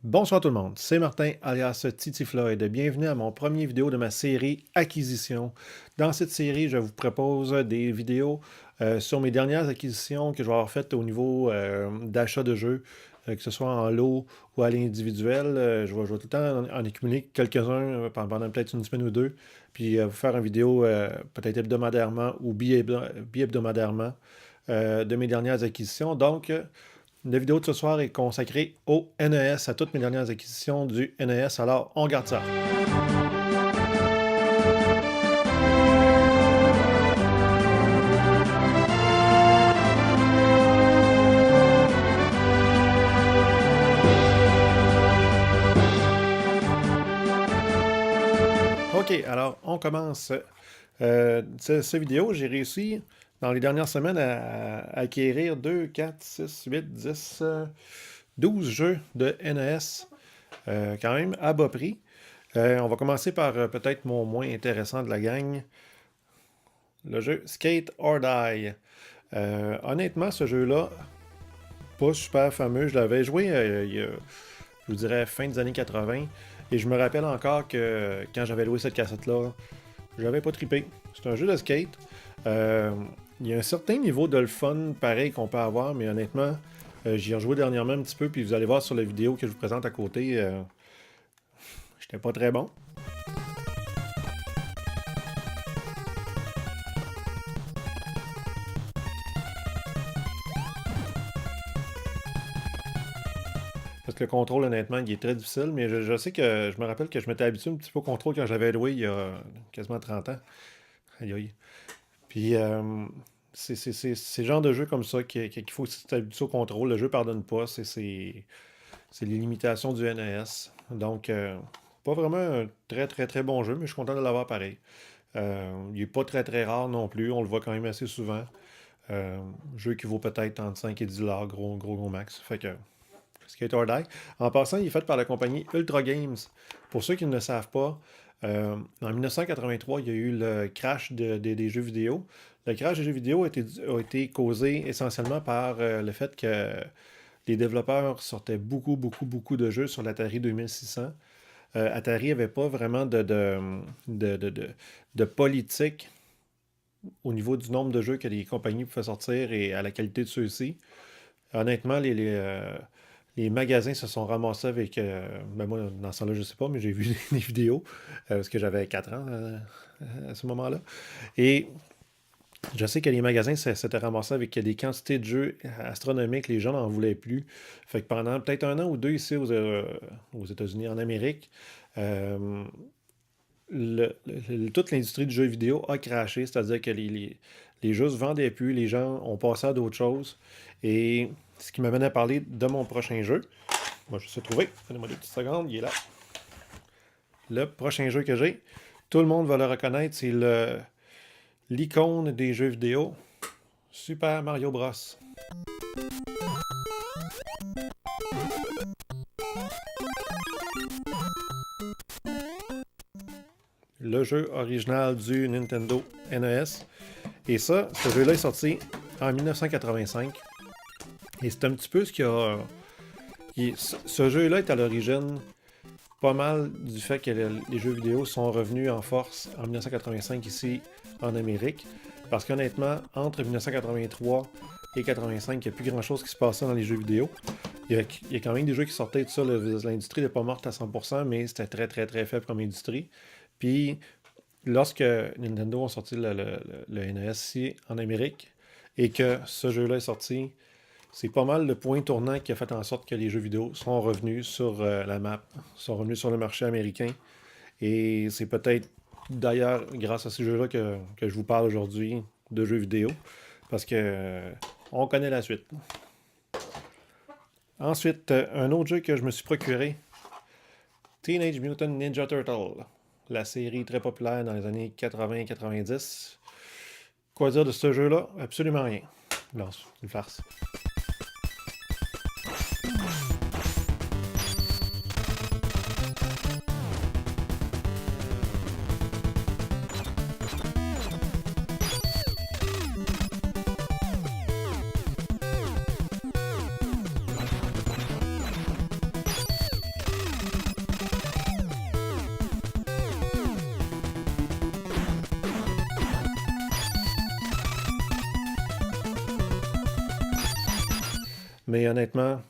Bonsoir tout le monde, c'est Martin alias Titi Floyd. Bienvenue à mon premier vidéo de ma série Acquisition. Dans cette série, je vous propose des vidéos sur mes dernières acquisitions que je vais avoir faites au niveau d'achat de jeux, que ce soit en lot ou à l'individuel. Je vais tout le temps en accumuler quelques-uns pendant peut-être une semaine ou deux, puis vous faire une vidéo peut-être hebdomadairement ou bi-hebdomadairement de mes dernières acquisitions. Donc, la vidéo de ce soir est consacrée au NES, à toutes mes dernières acquisitions du NES. Alors, on garde ça. OK, alors, on commence. Cette vidéo, j'ai réussi dans les dernières semaines à acquérir 2, 4, 6, 8, 10, 12 jeux de NES, quand même à bas prix. On va commencer par peut-être mon moins intéressant de la gang, le jeu Skate or Die. Honnêtement, ce jeu-là, pas super fameux. Je l'avais joué il y a, je vous dirais, fin des années 80. Et je me rappelle encore que quand j'avais loué cette cassette-là, je l'avais pas trippé. C'est un jeu de skate. Il y a un certain niveau de le fun pareil qu'on peut avoir, mais honnêtement, j'y ai rejoué dernièrement un petit peu, puis vous allez voir sur la vidéo que je vous présente à côté, j'étais pas très bon. Parce que le contrôle, honnêtement, il est très difficile, mais je sais que je me rappelle que je m'étais habitué un petit peu au contrôle quand j'avais loué il y a quasiment 30 ans. Aïe aïe. Puis c'est le genre de jeu comme ça qu'il faut s'habituer au contrôle. Le jeu pardonne pas, c'est les limitations du NES. Donc, pas vraiment un très très très bon jeu, mais je suis content de l'avoir pareil. Il est pas très très rare non plus, on le voit quand même assez souvent. Jeu qui vaut peut-être entre 5 et 10 $, gros max. Fait que Skate or Die. En passant, il est fait par la compagnie Ultra Games. Pour ceux qui ne le savent pas, en 1983, il y a eu le crash des jeux vidéo. Le crash des jeux vidéo a été causé essentiellement par le fait que les développeurs sortaient beaucoup de jeux sur l'Atari 2600. Atari n'avait pas vraiment de politique au niveau du nombre de jeux que les compagnies pouvaient sortir et à la qualité de ceux-ci. Honnêtement, les magasins se sont ramassés avec... ben moi, dans ce temps-là, je sais pas, mais j'ai vu des vidéos, parce que j'avais 4 ans à ce moment-là. Et je sais que les magasins s'étaient ramassés avec des quantités de jeux astronomiques, les gens n'en voulaient plus. Fait que pendant peut-être un an ou deux ici aux États-Unis, en Amérique, euh, toute l'industrie du jeu vidéo a craché, c'est-à-dire que les jeux se vendaient plus, les gens ont passé à d'autres choses. Et ce qui m'amène à parler de mon prochain jeu. Moi, je sais trouver. Donnez-moi 2 petites secondes, il est là. Le prochain jeu que j'ai, tout le monde va le reconnaître, c'est l'icône des jeux vidéo, Super Mario Bros. Le jeu original du Nintendo NES. Et ça, ce jeu-là est sorti en 1985. Et c'est un petit peu ce qu'il y a... Ce jeu-là est à l'origine pas mal du fait que les jeux vidéo sont revenus en force en 1985 ici en Amérique. Parce qu'honnêtement, entre 1983 et 85, il n'y a plus grand-chose qui se passait dans les jeux vidéo. Il y a quand même des jeux qui sortaient de ça. L'industrie n'est pas morte à 100%, mais c'était très très très faible comme industrie. Puis, lorsque Nintendo a sorti le NES ici en Amérique, et que ce jeu-là est sorti, c'est pas mal le point tournant qui a fait en sorte que les jeux vidéo sont revenus sur la map, sont revenus sur le marché américain. Et c'est peut-être d'ailleurs grâce à ces jeux-là que je vous parle aujourd'hui de jeux vidéo, parce que on connaît la suite. Ensuite, un autre jeu que je me suis procuré, Teenage Mutant Ninja Turtle, la série très populaire dans les années 80-90. Quoi dire de ce jeu-là? Absolument rien. Non, c'est une farce. Mais honnêtement,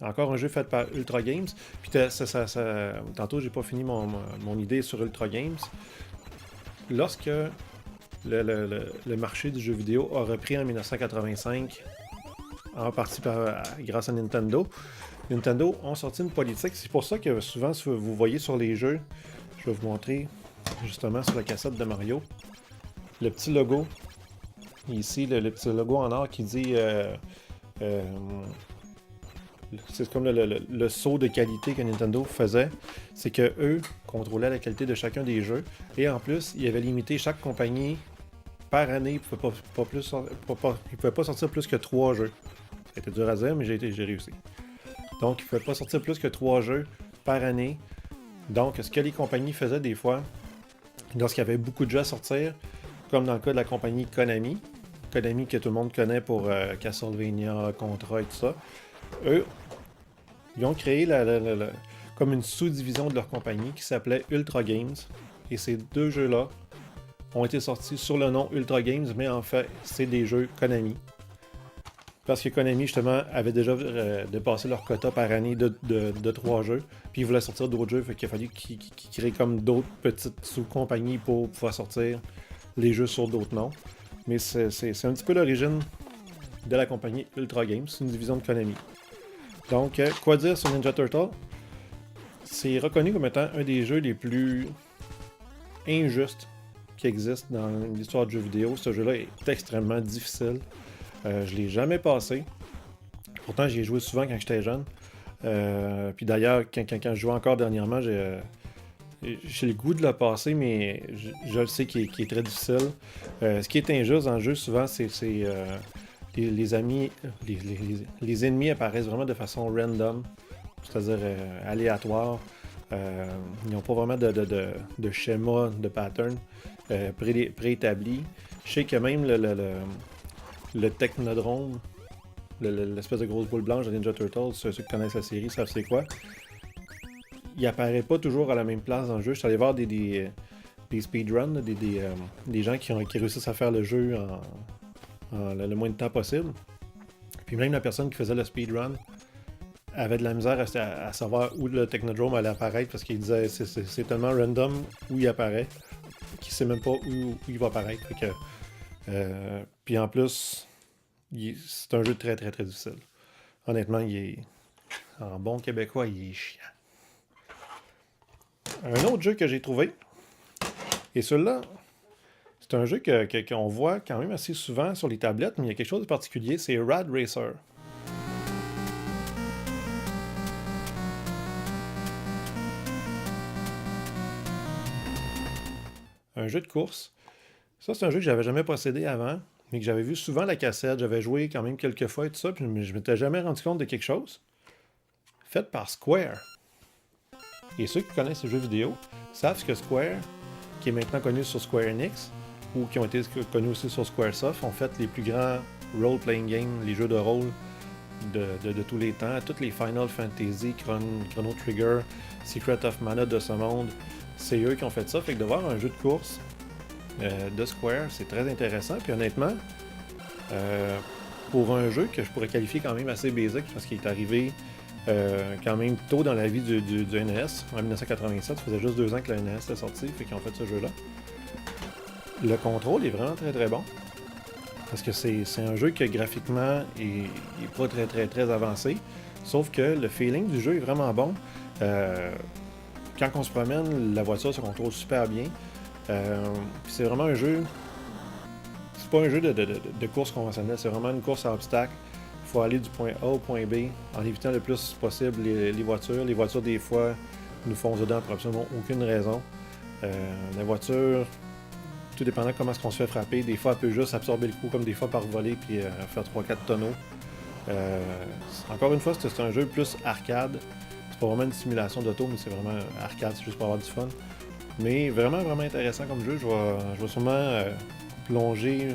encore un jeu fait par Ultra Games. Puis tantôt, j'ai pas fini mon idée sur Ultra Games. Lorsque le marché du jeu vidéo a repris en 1985, en partie grâce à Nintendo, Nintendo ont sorti une politique. C'est pour ça que souvent, si vous voyez sur les jeux, je vais vous montrer justement sur la cassette de Mario, le petit logo. Ici, le petit logo en or qui dit... c'est comme le saut de qualité que Nintendo faisait. C'est que eux contrôlaient la qualité de chacun des jeux. Et en plus, ils avaient limité chaque compagnie par année. Ils ne pouvaient pas sortir plus que 3 jeux. Ça a été dur à dire, mais j'ai réussi. Donc, ils ne pouvaient pas sortir plus que 3 jeux par année. Donc, ce que les compagnies faisaient des fois, lorsqu'il y avait beaucoup de jeux à sortir, comme dans le cas de la compagnie Konami que tout le monde connaît pour Castlevania, Contra et tout ça, eux, ils ont créé comme une sous-division de leur compagnie qui s'appelait Ultra Games. Et ces 2 jeux-là ont été sortis sur le nom Ultra Games, mais en fait, c'est des jeux Konami. Parce que Konami, justement, avait déjà dépassé leur quota par année de 3 jeux. Puis ils voulaient sortir d'autres jeux, fait qu'il a fallu qu'ils créent comme d'autres petites sous-compagnies pour pouvoir sortir les jeux sur d'autres noms. Mais c'est un petit peu l'origine de la compagnie Ultra Games, c'est une division de Konami. Donc, quoi dire sur Ninja Turtle? C'est reconnu comme étant un des jeux les plus injustes qui existent dans l'histoire du jeu vidéo. Ce jeu-là est extrêmement difficile. Je l'ai jamais passé. Pourtant, j'y ai joué souvent quand j'étais jeune. Puis d'ailleurs, quand je jouais encore dernièrement, j'ai le goût de le passer, mais je le sais qu'il est très difficile. Ce qui est injuste dans le jeu, souvent, c'est les ennemis apparaissent vraiment de façon random, c'est-à-dire aléatoire. Ils n'ont pas vraiment de schéma, de pattern préétabli. Je sais que même le Technodrome, l'espèce de grosse boule blanche de Ninja Turtles, ceux qui connaissent la série savent c'est quoi. Il apparaît pas toujours à la même place dans le jeu. Je suis allé voir des speedruns, des gens qui réussissent à faire le jeu en le moins de temps possible. Puis même la personne qui faisait le speedrun avait de la misère à savoir où le Technodrome allait apparaître parce qu'il disait c'est tellement random où il apparaît qu'il sait même pas où il va apparaître. Puis en plus, c'est un jeu très très très difficile. Honnêtement, en bon québécois, il est chiant. Un autre jeu que j'ai trouvé, et celui-là, c'est un jeu qu'on voit quand même assez souvent sur les tablettes, mais il y a quelque chose de particulier, c'est Rad Racer. Un jeu de course. Ça, c'est un jeu que j'avais jamais possédé avant, mais que j'avais vu souvent à la cassette. J'avais joué quand même quelques fois et tout ça, puis je m'étais jamais rendu compte de quelque chose. Fait par Square. Et ceux qui connaissent les jeux vidéo savent que Square, qui est maintenant connu sur Square Enix, ou qui ont été connus aussi sur Squaresoft, ont fait les plus grands role-playing games, les jeux de rôle de tous les temps. Toutes les Final Fantasy, Chrono Trigger, Secret of Mana de ce monde, c'est eux qui ont fait ça. Fait que de voir un jeu de course de Square, c'est très intéressant. Puis honnêtement, pour un jeu que je pourrais qualifier quand même assez basic, parce qu'il est arrivé quand même tôt dans la vie du NES, en 1987, ça faisait juste 2 ans que le NES est sorti, fait qu'ils ont fait ce jeu-là. Le contrôle est vraiment très très bon, parce que c'est un jeu qui graphiquement est pas très très très avancé, sauf que le feeling du jeu est vraiment bon. Quand on se promène, la voiture se contrôle super bien. C'est vraiment un jeu... C'est pas un jeu de course conventionnelle, c'est vraiment une course à obstacles. Il faut aller du point A au point B en évitant le plus possible les voitures. Les voitures, des fois, nous foncent dedans pour absolument aucune raison. La voiture, tout dépendant comment est-ce qu'on se fait frapper, des fois, elle peut juste absorber le coup, comme des fois par voler, puis faire 3-4 tonneaux. Encore une fois, c'est un jeu plus arcade. C'est pas vraiment une simulation d'auto, mais c'est vraiment arcade, c'est juste pour avoir du fun. Mais vraiment, vraiment intéressant comme jeu. Je vais sûrement plonger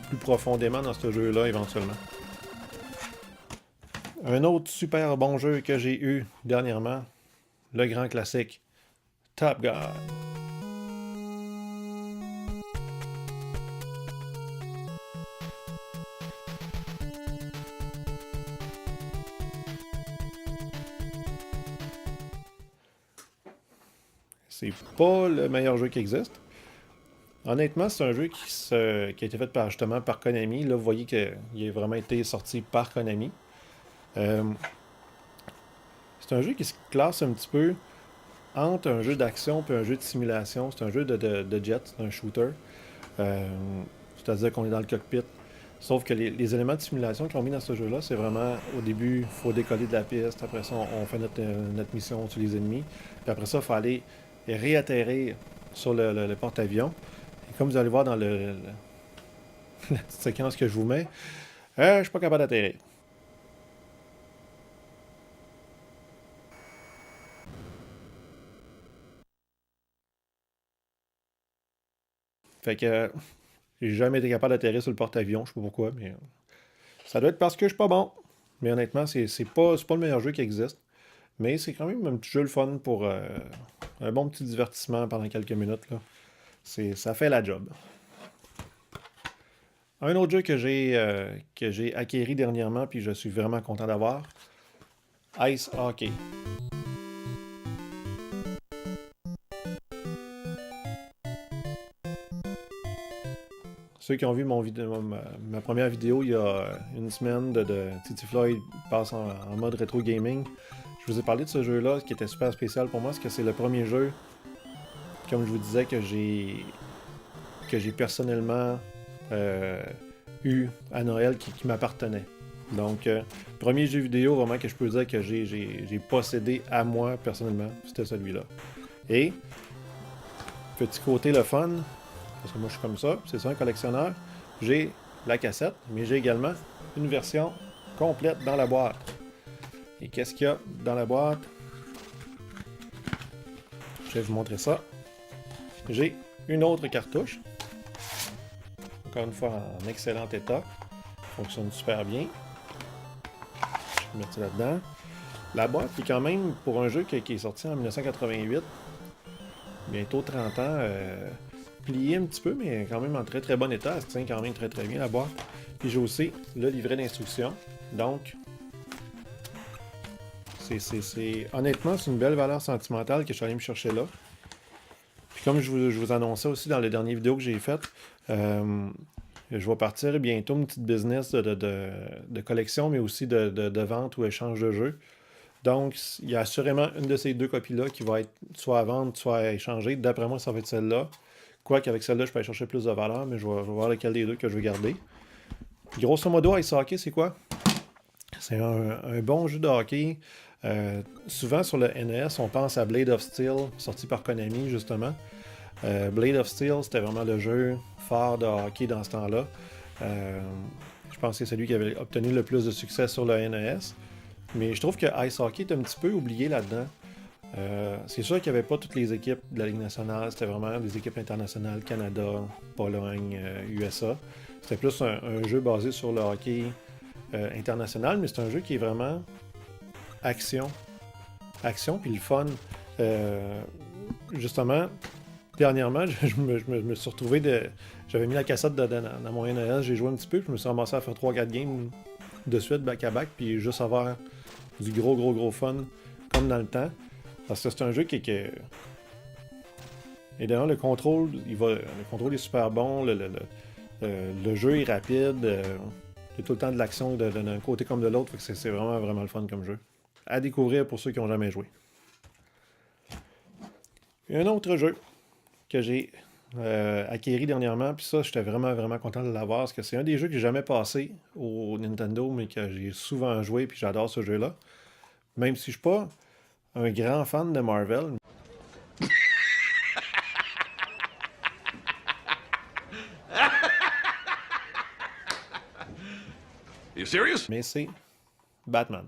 plus profondément dans ce jeu-là éventuellement. Un autre super bon jeu que j'ai eu dernièrement, le grand classique, Top Gun. c'est pas le meilleur jeu qui existe. Honnêtement, c'est un jeu qui a été fait justement par Konami. Là, vous voyez qu'il a vraiment été sorti par Konami. C'est un jeu qui se classe un petit peu entre un jeu d'action et un jeu de simulation. C'est un jeu de jet, c'est un shooter. C'est-à-dire qu'on est dans le cockpit. Sauf que les éléments de simulation qu'ils ont mis dans ce jeu-là, c'est vraiment, au début, il faut décoller de la piste. Après ça, on fait notre mission sur les ennemis. Puis après ça, il faut aller réatterrir sur le porte-avions. Et comme vous allez voir dans la petite séquence que je vous mets, je suis pas capable d'atterrir. Fait que j'ai jamais été capable d'atterrir sur le porte-avions, je sais pas pourquoi, mais ça doit être parce que je suis pas bon. Mais honnêtement, c'est pas le meilleur jeu qui existe. Mais c'est quand même un petit jeu le fun pour un bon petit divertissement pendant quelques minutes. Là. Ça fait la job. Un autre jeu que j'ai acquéri dernièrement, puis je suis vraiment content d'avoir, Ice Hockey. Ceux qui ont vu ma première vidéo il y a une semaine de Titi Floyd passe en mode rétro gaming, je vous ai parlé de ce jeu-là qui était super spécial pour moi, parce que c'est le premier jeu, comme je vous disais, que j'ai personnellement eu à Noël qui m'appartenait. Donc, premier jeu vidéo vraiment que je peux dire que j'ai possédé à moi personnellement, c'était celui-là. Et, petit côté le fun, parce que moi je suis comme ça, c'est ça un collectionneur, j'ai la cassette, mais j'ai également une version complète dans la boîte. Et qu'est-ce qu'il y a dans la boîte? Je vais vous montrer ça. J'ai une autre cartouche, encore une fois en excellent état, fonctionne super bien. Je vais mettre ça là-dedans. La boîte est quand même, pour un jeu qui est sorti en 1988, bientôt 30 ans, plié un petit peu, mais quand même en très très bon état. Elle se tient quand même très très bien la boîte. Puis j'ai aussi le livret d'instructions. Donc, honnêtement, c'est une belle valeur sentimentale que je suis allé me chercher là. Puis comme je vous annonçais aussi dans les dernières vidéos que j'ai faites, je vais partir bientôt une petite business de collection, mais aussi de vente ou échange de jeux. Donc, il y a assurément une de ces deux copies-là qui va être soit à vendre, soit à échanger. D'après moi, ça va être celle-là. Quoique avec celle-là, je peux aller chercher plus de valeur, mais je vais voir lequel des deux que je veux garder. Grosso modo, Ice Hockey, c'est quoi? C'est un bon jeu de hockey. Souvent sur le NES, on pense à Blade of Steel, sorti par Konami justement. Blade of Steel, c'était vraiment le jeu phare de hockey dans ce temps-là. Je pense que c'est celui qui avait obtenu le plus de succès sur le NES. Mais je trouve que Ice Hockey est un petit peu oublié là-dedans. C'est sûr qu'il n'y avait pas toutes les équipes de la Ligue nationale, c'était vraiment des équipes internationales, Canada, Pologne, USA. C'était plus un jeu basé sur le hockey international, mais c'est un jeu qui est vraiment action puis le fun. Justement, dernièrement, je me suis retrouvé j'avais mis la cassette dans mon NES, j'ai joué un petit peu, puis je me suis ramassé à faire 3-4 games de suite, back-à-back, puis juste avoir du gros fun, comme dans le temps. Parce que c'est un jeu qui et d'ailleurs, le contrôle est super bon, le jeu est rapide, il y a tout le temps de l'action d'un côté comme de l'autre, c'est vraiment le fun comme jeu. À découvrir pour ceux qui n'ont jamais joué. Un autre jeu que j'ai acquéri dernièrement, puis ça, j'étais vraiment content de l'avoir, parce que c'est un des jeux que j'ai jamais passé au Nintendo, mais que j'ai souvent joué, puis j'adore ce jeu-là. Même si je suis pas un grand fan de Marvel. You serious? Mais c'est Batman.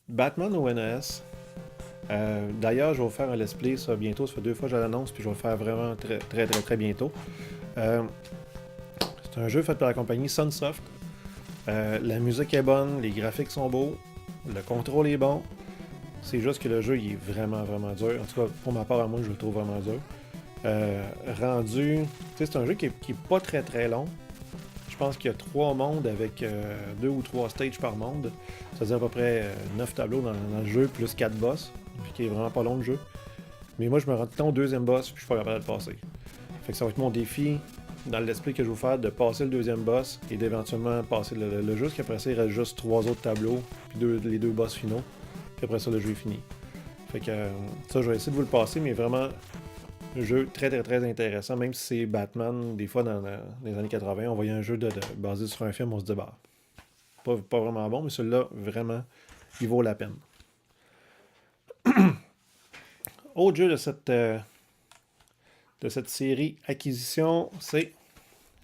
Batman au NES. D'ailleurs, je vais vous faire un let's play ça bientôt. Ça fait 2 fois que je l'annonce, puis je vais le faire vraiment très bientôt. C'est un jeu fait par la compagnie Sunsoft. La musique est bonne, les graphiques sont beaux, le contrôle est bon. C'est juste que le jeu il est vraiment dur. En tout cas, pour ma part à moi, je le trouve vraiment dur. Rendu. Tu sais, c'est un jeu qui est pas très long. Je pense qu'il y a 3 mondes avec 2 ou 3 stages par monde. C'est-à-dire à peu près 9 tableaux dans le jeu, plus 4 boss. Puis qui est vraiment pas long le jeu. Mais moi, je me rends tout le temps au deuxième boss, puis je suis pas capable de le passer. Fait que ça va être mon défi dans l'esprit que je vais vous faire de passer le deuxième boss et d'éventuellement passer le jeu. Parce qu'après ça, il reste juste 3 autres tableaux, puis les 2 boss finaux. Puis après ça, le jeu est fini. Fait que ça, je vais essayer de vous le passer, mais vraiment, un jeu très intéressant. Même si c'est Batman, des fois dans les années 80, on voyait un jeu basé sur un film, on se dit, bah, pas vraiment bon, mais celui-là, vraiment, il vaut la peine. Autre jeu de cette série acquisition, c'est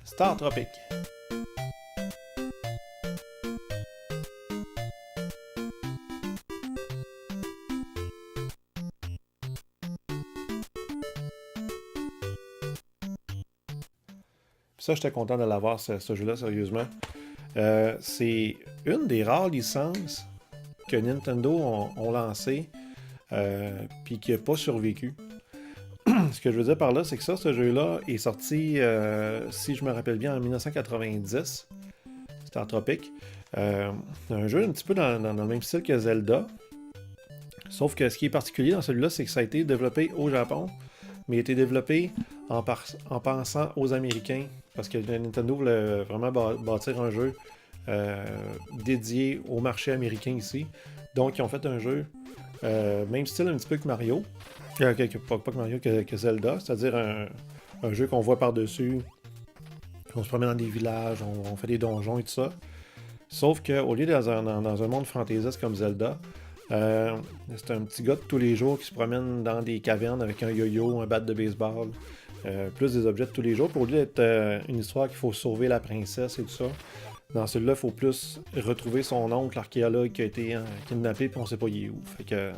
Star Tropic. Puis ça, j'étais content de l'avoir, ce jeu-là, sérieusement. C'est une des rares licences que Nintendo ont lancé, puis qui n'a pas survécu. Ce que je veux dire par là, c'est que ce jeu-là est sorti, si je me rappelle bien, en 1990, Star Tropic. Un jeu un petit peu dans le même style que Zelda. Sauf que ce qui est particulier dans celui-là, c'est que ça a été développé au Japon, mais il a été développé en pensant aux Américains, parce que Nintendo voulait vraiment bâtir un jeu dédié au marché américain ici. Donc, ils ont fait un jeu, même style un petit peu que Mario, pas que Mario, que Zelda, c'est-à-dire un jeu qu'on voit par-dessus, on se promène dans des villages, on fait des donjons et tout ça. Sauf qu'au lieu dans un monde fantaisiste comme Zelda, c'est un petit gars de tous les jours qui se promène dans des cavernes avec un yo-yo, un bat de baseball, plus des objets de tous les jours. Pour lui d'être une histoire qu'il faut sauver la princesse et tout ça, dans celui-là, il faut plus retrouver son oncle archéologue qui a été kidnappé puis on sait pas il est où. Fait que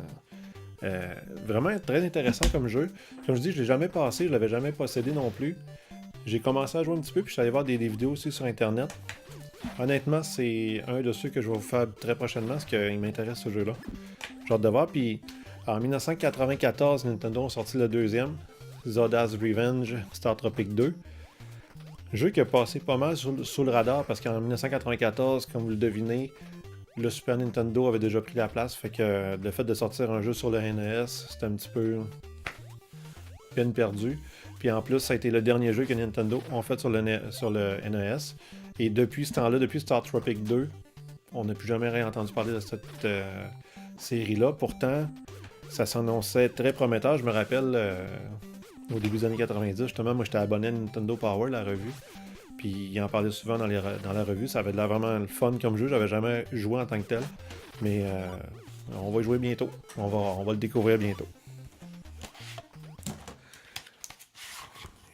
vraiment très intéressant comme jeu. Comme je dis, je l'ai jamais passé, je l'avais jamais possédé non plus. J'ai commencé à jouer un petit peu puis je suis allé voir des vidéos aussi sur internet. Honnêtement, c'est un de ceux que je vais vous faire très prochainement parce qu'il m'intéresse ce jeu-là. J'ai hâte de voir. Puis en 1994, Nintendo a sorti le deuxième, Zoda's Revenge Star Tropic 2. Jeu qui a passé pas mal sous le radar parce qu'en 1994, comme vous le devinez, le Super Nintendo avait déjà pris la place. Fait que le fait de sortir un jeu sur le NES, c'était un petit peu peine perdue. Puis en plus, ça a été le dernier jeu que Nintendo ont fait sur le NES. Et depuis ce temps-là, depuis Star Tropic 2, on n'a plus jamais rien entendu parler de cette série-là. Pourtant, ça s'annonçait très prometteur. Je me rappelle, au début des années 90, justement, moi j'étais abonné à Nintendo Power, la revue. Puis il en parlait souvent dans la revue. Ça avait de l'air vraiment le fun comme jeu. J'avais jamais joué en tant que tel. Mais on va y jouer bientôt. On va le découvrir bientôt.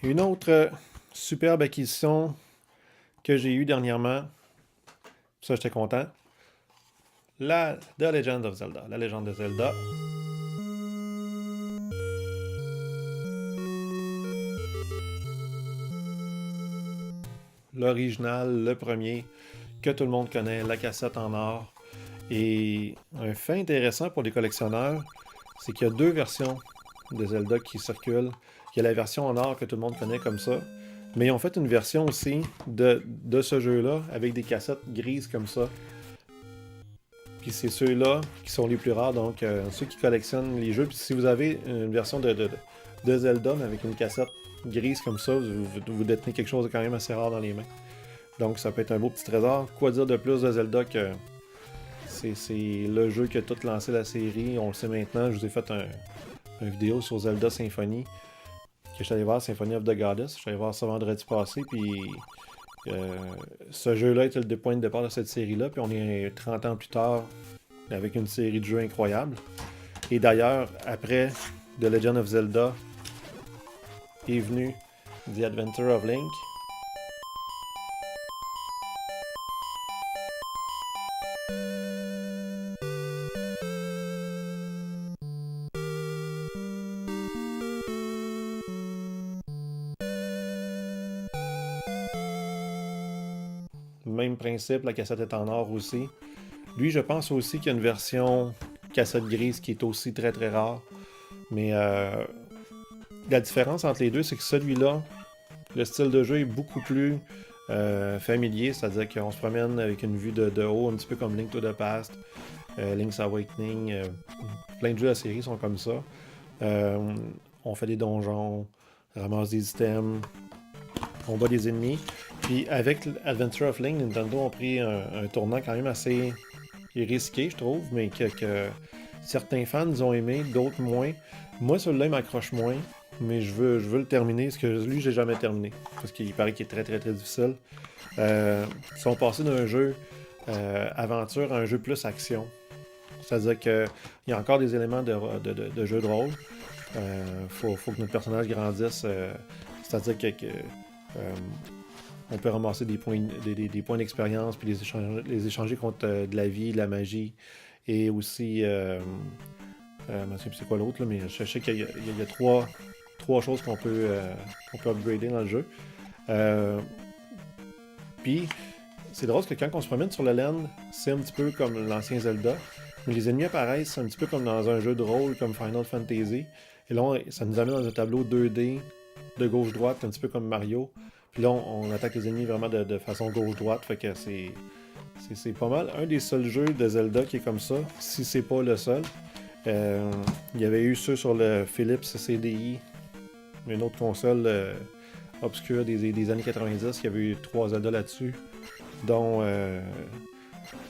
Une autre superbe acquisition que j'ai eue dernièrement, ça j'étais content, The Legend of Zelda. La légende de Zelda. L'original, le premier, que tout le monde connaît, la cassette en or. Et un fait intéressant pour les collectionneurs, c'est qu'il y a 2 versions de Zelda qui circulent. Il y a la version en or que tout le monde connaît comme ça, mais ils ont fait une version aussi de ce jeu-là avec des cassettes grises comme ça. Puis c'est ceux-là qui sont les plus rares, donc ceux qui collectionnent les jeux. Puis si vous avez une version de Zelda, mais avec une cassette grise comme ça, vous détenez quelque chose de quand même assez rare dans les mains. Donc ça peut être un beau petit trésor. Quoi dire de plus de Zelda que c'est le jeu qui a tout lancé la série, on le sait maintenant. Je vous ai fait une vidéo sur Zelda Symphony que je suis allé voir, Symphony of the Goddess. Je suis allé voir ça vendredi passé, puis ce jeu-là était le point de départ de cette série-là, puis on est 30 ans plus tard avec une série de jeux incroyables. Et d'ailleurs, après The Legend of Zelda est venu The Adventure of Link. Même principe, la cassette est en or aussi. Lui, je pense aussi qu'il y a une version cassette grise qui est aussi très très rare. Mais la différence entre les deux, c'est que celui-là, le style de jeu est beaucoup plus familier, c'est-à-dire qu'on se promène avec une vue de haut, un petit peu comme Link to the Past, Link's Awakening, plein de jeux de la série sont comme ça. On fait des donjons, on ramasse des items, on bat des ennemis. Puis avec Adventure of Link, Nintendo a pris un tournant quand même assez risqué, je trouve, mais que certains fans ont aimé, d'autres moins. Moi, celui-là, il m'accroche moins, mais je veux le terminer, parce que lui, j'ai jamais terminé. Parce qu'il paraît qu'il est très très très difficile. Ils sont passés d'un jeu aventure à un jeu plus action. C'est-à-dire qu'il y a encore des éléments de jeu de rôle. Faut que notre personnage grandisse. C'est-à-dire on peut ramasser des points d'expérience puis les échanger contre de la vie, de la magie. Et aussi, je ne sais plus c'est quoi l'autre, là, mais je sais qu'il y a trois choses qu'on peut upgrader dans le jeu. Puis, c'est drôle parce que quand on se promène sur le land, c'est un petit peu comme l'ancien Zelda. Mais les ennemis apparaissent un petit peu comme dans un jeu de rôle comme Final Fantasy. Et là, ça nous amène dans un tableau 2D de gauche-droite, un petit peu comme Mario. Puis là, on attaque les ennemis vraiment de façon gauche-droite. Fait que c'est pas mal un des seuls jeux de Zelda qui est comme ça, si c'est pas le seul. Il y avait eu ceux sur le Philips CDI, une autre console obscure des années 90. Il y avait eu 3 Zelda là-dessus, dont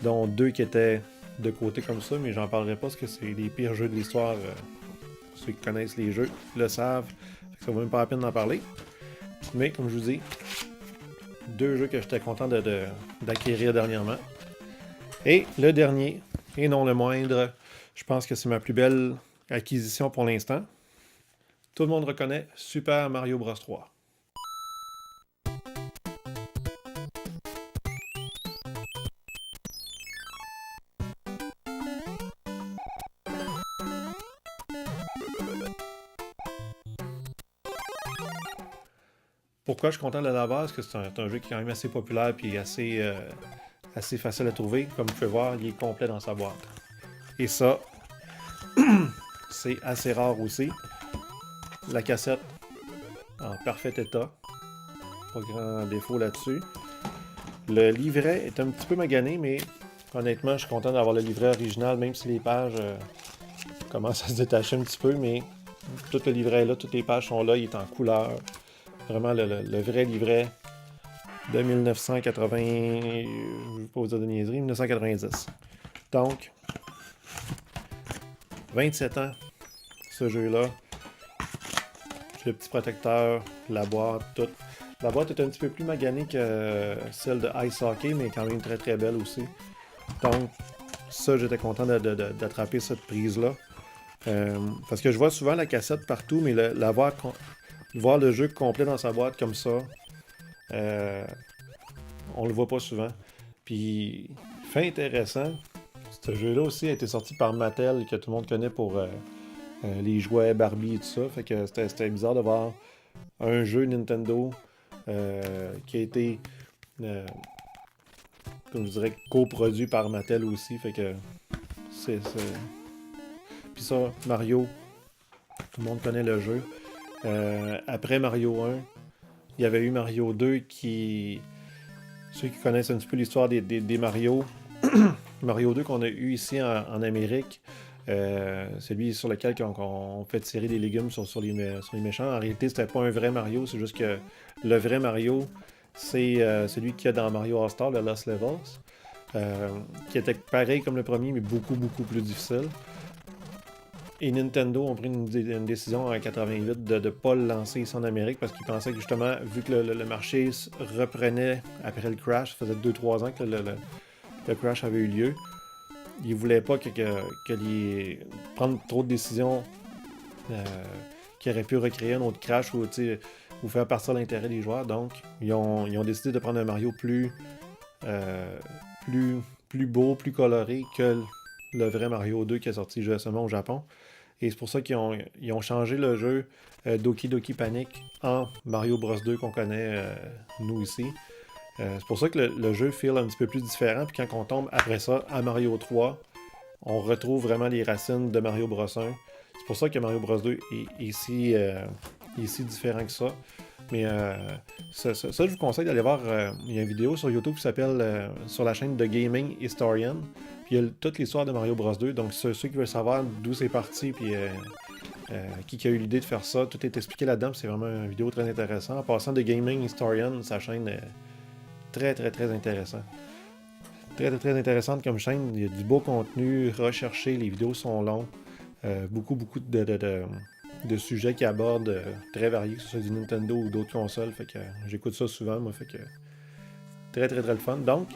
2 qui étaient de côté comme ça, mais j'en parlerai pas parce que c'est les pires jeux de l'histoire. Ceux qui connaissent les jeux le savent. Ça vaut même pas la peine d'en parler. Mais comme je vous dis, 2 jeux que j'étais content d'acquérir dernièrement. Et le dernier, et non le moindre, je pense que c'est ma plus belle acquisition pour l'instant. Tout le monde reconnaît Super Mario Bros 3. Pourquoi je suis content de l'avoir? Parce que c'est un jeu qui est quand même assez populaire et assez facile à trouver. Comme vous pouvez voir, il est complet dans sa boîte. Et ça, c'est assez rare aussi. La cassette en parfait état. Pas grand défaut là-dessus. Le livret est un petit peu magané, mais honnêtement, je suis content d'avoir le livret original, même si les pages commencent à se détacher un petit peu, mais tout le livret est là, toutes les pages sont là, il est en couleur. Vraiment le vrai livret de 1980, je ne vais pas vous dire de niaiserie, 1990. Donc, 27 ans, ce jeu-là. J'ai le petit protecteur, la boîte, tout. La boîte est un petit peu plus maganée que celle de Ice Hockey, mais quand même très très belle aussi. Donc, ça, j'étais content d'attraper cette prise-là. Parce que je vois souvent la cassette partout, mais voir le jeu complet dans sa boîte comme ça, on le voit pas souvent. Puis, fait intéressant, ce jeu-là aussi a été sorti par Mattel, que tout le monde connaît pour les jouets Barbie et tout ça. Fait que c'était bizarre de voir un jeu Nintendo qui a été, comme je dirais, coproduit par Mattel aussi. Fait que c'est... Puis ça, Mario, tout le monde connaît le jeu. Après Mario 1, il y avait eu Mario 2 qui... Ceux qui connaissent un petit peu l'histoire des Mario, Mario 2 qu'on a eu ici en Amérique, celui sur lequel on fait tirer des légumes sur les méchants. En réalité, c'était pas un vrai Mario, c'est juste que le vrai Mario, c'est celui qu'il y a dans Mario All-Star, le Lost Levels, qui était pareil comme le premier, mais beaucoup, beaucoup plus difficile. Et Nintendo ont pris une décision en 88 de ne pas le lancer ici en Amérique parce qu'ils pensaient que justement, vu que le marché reprenait après le crash, ça faisait 2-3 ans que le crash avait eu lieu, ils ne voulaient pas prendre trop de décisions qui auraient pu recréer un autre crash ou faire partir l'intérêt des joueurs. Donc, ils ont décidé de prendre un Mario plus beau, plus coloré que le vrai Mario 2 qui est sorti seulement au Japon. Et c'est pour ça qu'ils ont changé le jeu Doki Doki Panic en Mario Bros 2 qu'on connaît nous ici. C'est pour ça que le jeu feel un petit peu plus différent. Puis quand on tombe après ça à Mario 3, on retrouve vraiment les racines de Mario Bros 1. C'est pour ça que Mario Bros 2 est si différent que ça. Mais ça, je vous conseille d'aller voir. Il y a une vidéo sur YouTube qui s'appelle sur la chaîne de Gaming Historian. Puis il y a toute l'histoire de Mario Bros 2. Donc ceux qui veulent savoir d'où c'est parti, puis qui a eu l'idée de faire ça, tout est expliqué là-dedans. C'est vraiment une vidéo très intéressante. En passant de Gaming Historian, sa chaîne est très intéressante. Très intéressante comme chaîne. Il y a du beau contenu recherché. Les vidéos sont longues. Beaucoup de sujets qui abordent très variés, que ce soit du Nintendo ou d'autres consoles. Fait que j'écoute ça souvent, moi. Fait que très le fun. Donc,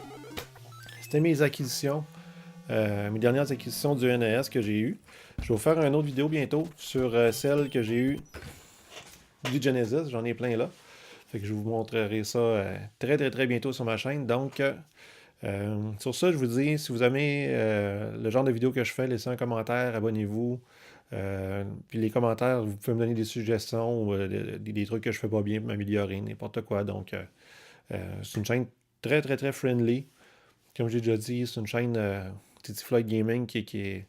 c'était mes acquisitions. Mes dernières acquisitions du NES que j'ai eues. Je vais vous faire une autre vidéo bientôt sur celle que j'ai eue du Genesis. J'en ai plein là. Fait que je vous montrerai ça très bientôt sur ma chaîne. Donc, sur ça, je vous dis, si vous aimez le genre de vidéo que je fais, laissez un commentaire, abonnez-vous. Puis les commentaires, vous pouvez me donner des suggestions ou des trucs que je fais pas bien pour m'améliorer, n'importe quoi. Donc, c'est une chaîne très friendly. Comme j'ai déjà dit, c'est une chaîne Titi Floyd Gaming qui est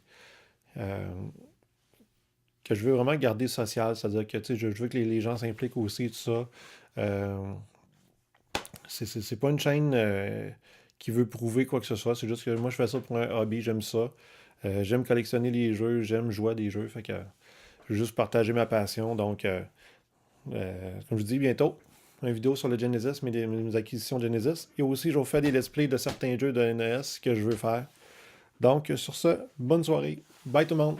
que je veux vraiment garder social. C'est-à-dire que je veux que les gens s'impliquent aussi, tout ça. C'est pas une chaîne qui veut prouver quoi que ce soit. C'est juste que moi, je fais ça pour un hobby. J'aime ça. J'aime collectionner les jeux. J'aime jouer à des jeux. Fait que je veux juste partager ma passion. Donc, comme je dis, bientôt, une vidéo sur le Genesis, mes acquisitions Genesis. Et aussi, je vais vous faire des let's play de certains jeux de NES que je veux faire. Donc, sur ce, bonne soirée. Bye tout le monde.